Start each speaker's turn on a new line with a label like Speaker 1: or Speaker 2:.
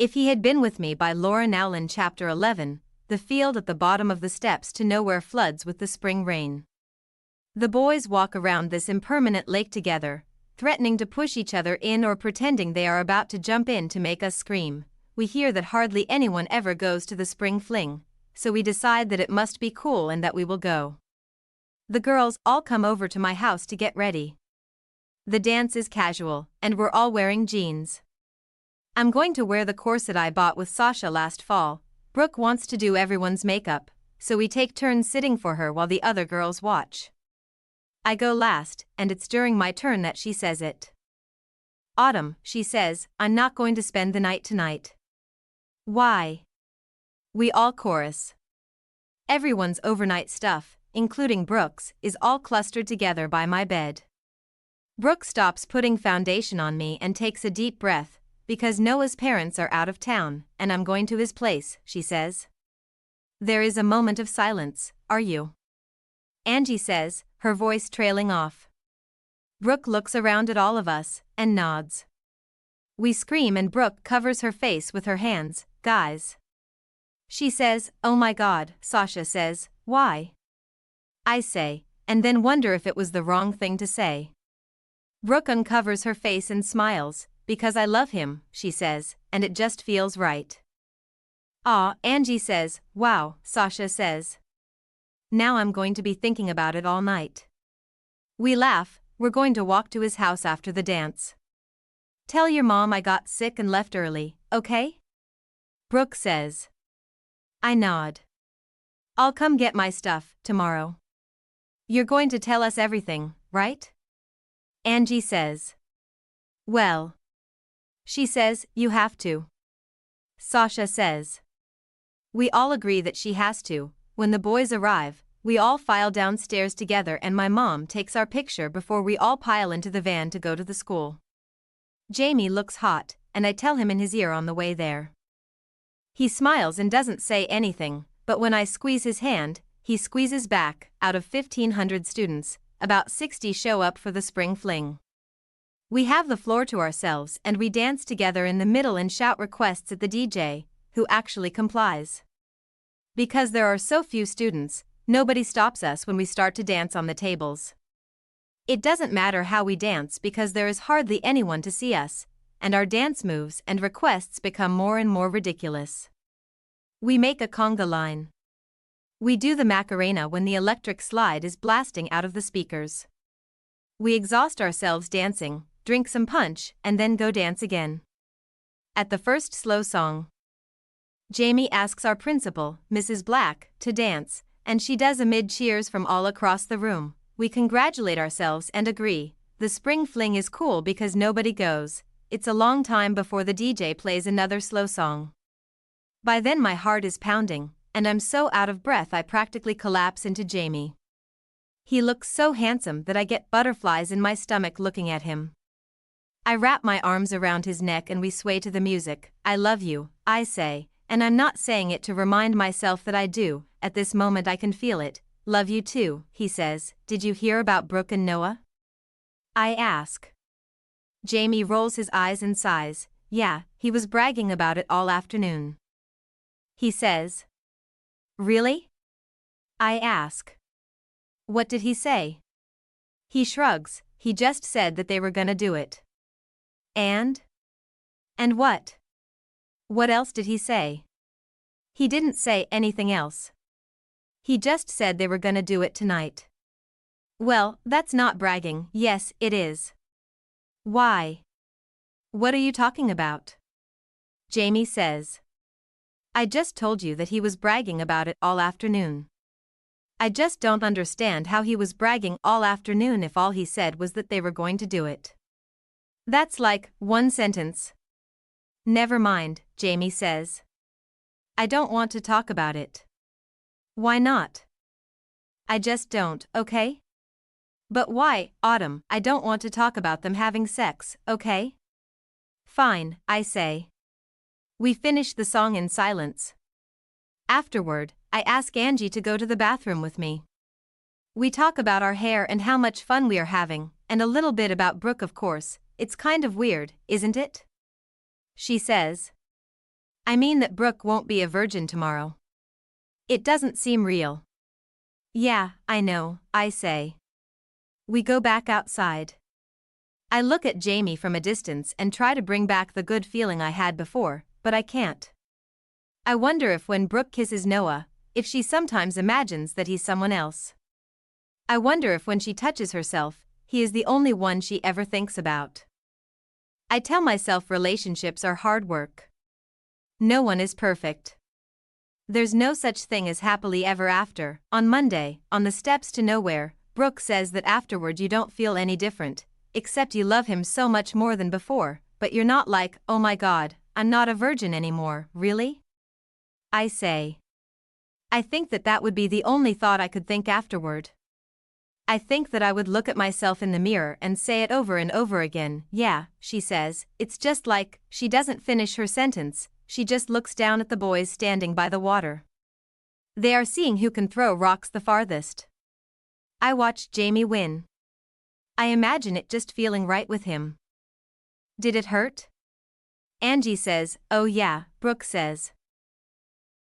Speaker 1: If He Had Been With Me by Laura Nowlin. Chapter 11, The Field at the Bottom of the Steps to Nowhere Floods with the Spring Rain. The boys walk around this impermanent lake together, threatening to push each other in or pretending they are about to jump in to make us scream. We hear that hardly anyone ever goes to the spring fling, so we decide that it must be cool and that we will go. The girls all come over to my house to get ready. The dance is casual, and we're all wearing jeans. I'm going to wear the corset I bought with Sasha last fall. Brooke wants to do everyone's makeup, so we take turns sitting for her while the other girls watch. I go last, and it's during my turn that she says it. "Autumn," she says, "I'm not going to spend the night tonight." "Why?" We all chorus. Everyone's overnight stuff, including Brooke's, is all clustered together by my bed. Brooke stops putting foundation on me and takes a deep breath, because Noah's parents are out of town, and I'm going to his place, she says. There is a moment of silence. "Are you?" Angie says, her voice trailing off. Brooke looks around at all of us, and nods. We scream and Brooke covers her face with her hands. "Guys." She says, "Oh my God." Sasha says, "Why?" I say, and then wonder if it was the wrong thing to say. Brooke uncovers her face and smiles. "Because I love him," she says, "and it just feels right." "Aw," Angie says. "Wow," Sasha says. "Now I'm going to be thinking about it all night." We laugh. We're going to walk to his house after the dance. "Tell your mom I got sick and left early, okay?" Brooke says. I nod. "I'll come get my stuff tomorrow." "You're going to tell us everything, right?" Angie says. "Well." She says, "You have to." Sasha says. We all agree that she has to. When the boys arrive, we all file downstairs together and my mom takes our picture before we all pile into the van to go to the school. Jamie looks hot, and I tell him in his ear on the way there. He smiles and doesn't say anything, but when I squeeze his hand, he squeezes back. Out of 1,500 students, about 60 show up for the spring fling. We have the floor to ourselves and we dance together in the middle and shout requests at the DJ, who actually complies. Because there are so few students, nobody stops us when we start to dance on the tables. It doesn't matter how we dance because there is hardly anyone to see us, and our dance moves and requests become more and more ridiculous. We make a conga line. We do the Macarena when the electric slide is blasting out of the speakers. We exhaust ourselves dancing, drink some punch, and then go dance again. At the first slow song, Jamie asks our principal, Mrs. Black, to dance, and she does amid cheers from all across the room. We congratulate ourselves and agree. The spring fling is cool because nobody goes. It's a long time before the DJ plays another slow song. By then my heart is pounding, and I'm so out of breath I practically collapse into Jamie. He looks so handsome that I get butterflies in my stomach looking at him. I wrap my arms around his neck and we sway to the music. "I love you," I say, and I'm not saying it to remind myself that I do. At this moment I can feel it. "Love you too," he says. "Did you hear about Brooke and Noah?" I ask. Jamie rolls his eyes and sighs. "Yeah, he was bragging about it all afternoon." He says. "Really?" I ask. "What did he say?" He shrugs. "He just said that they were gonna do it." And? And what? What else did he say? He didn't say anything else. He just said they were gonna do it tonight. Well, that's not bragging. Yes, it is. Why? What are you talking about? Jamie says. I just told you that he was bragging about it all afternoon. I just don't understand how he was bragging all afternoon if all he said was that they were going to do it. That's like one sentence. Never mind, Jamie says. I don't want to talk about it. Why not? I just don't, okay? But why, Autumn? I don't want to talk about them having sex, okay? Fine, I say. We finish the song in silence. Afterward, I ask Angie to go to the bathroom with me. We talk about our hair and how much fun we are having, and a little bit about Brooke, of course. It's kind of weird, isn't it? She says. I mean that Brooke won't be a virgin tomorrow. It doesn't seem real. Yeah, I know, I say. We go back outside. I look at Jamie from a distance and try to bring back the good feeling I had before, but I can't. I wonder if when Brooke kisses Noah, if she sometimes imagines that he's someone else. I wonder if when she touches herself, he is the only one she ever thinks about. I tell myself relationships are hard work. No one is perfect. There's no such thing as happily ever after. On Monday, on the steps to nowhere, Brooke says that afterward you don't feel any different, except you love him so much more than before, but you're not like, oh my god, I'm not a virgin anymore, really? I say. I think that would be the only thought I could think afterward. I think that I would look at myself in the mirror and say it over and over again. Yeah, she says, it's just like, she doesn't finish her sentence, she just looks down at the boys standing by the water. They are seeing who can throw rocks the farthest. I watched Jamie win. I imagine it just feeling right with him. Did it hurt? Angie says, oh yeah, Brooke says.